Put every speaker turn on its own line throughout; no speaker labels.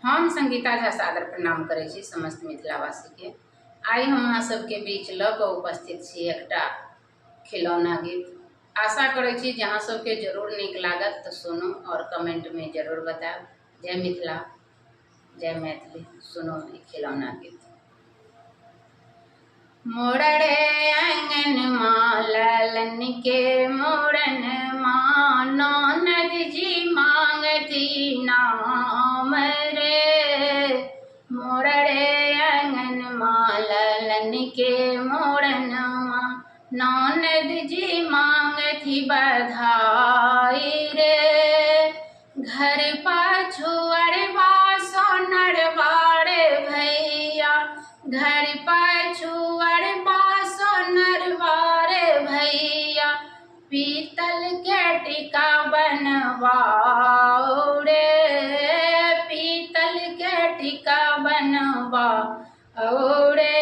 हम संगीता झा सादर प्रणाम करै छी समस्त मिथिलावासी के। आइ हम अहाँ सबके बीच लऽ कऽ उपस्थित छी एकटा खिलौना गीत। आशा करै छी जे अहाँ सबके जरूर नीक लागत, तऽ सुनू और कमेंट में जरूर बताएब। जय मिथिला, जय मैथिली। सुनो ई खिलौना गीत। मोरड़े आंगन माँ ललन के मोरन माँ, नौनद जी मांगती नाम रे। मोरड़े आंगन माँ ललन के मोरन माँ, नौनद जी मांगती बधाई रे। घर पाछू अरबा सोनर बाड़े भैया, घर पाछू अरबा सोनर बाड़े भैया, पीतल के टीका बनवाओ रे। पीतल के टीका बनवाओ रे।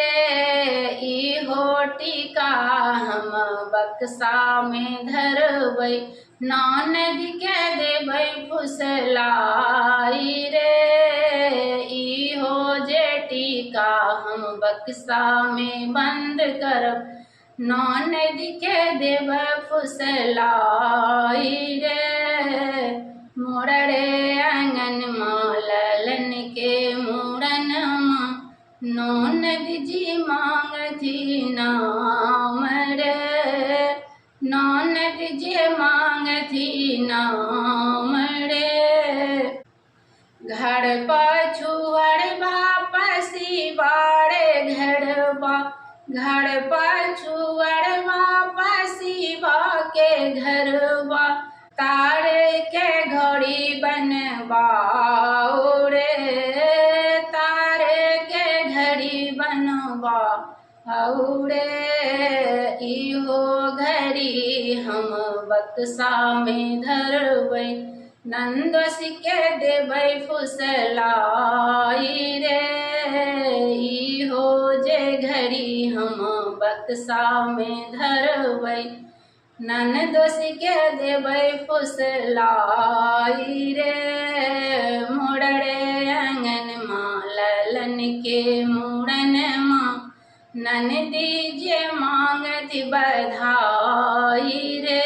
इहो टीका हम बक्सा में धरबै, नौनद के देबै फुसलाई रे। इहो जे टीका हम बक्सा में बंद करब, नौनद के देबै फुसलाई रे। मोरड़े आंगन माँ ललन के मोरन माँ, नौनद जी मांगती नाम रे। नौनद जी मांगती नाम रे। घर पाछू अरबा पसी बाड़े घरबा, घर पाछू अरबा पसी के घरबा, तारे के घड़ी बनवाओ रे। तारे के घड़ी बनवाओ रे। इहो घड़ी हम बक्सा में धरबै, नंदोस के देबै फुसलाई रे। इहो जे घड़ी हम बक्सा में धरबै, नंदोस के देबै फुसलाई रे। मोरड़े आंगन माँ ललन के मोरन माँ, ननदी जे मांगती बधाई रे।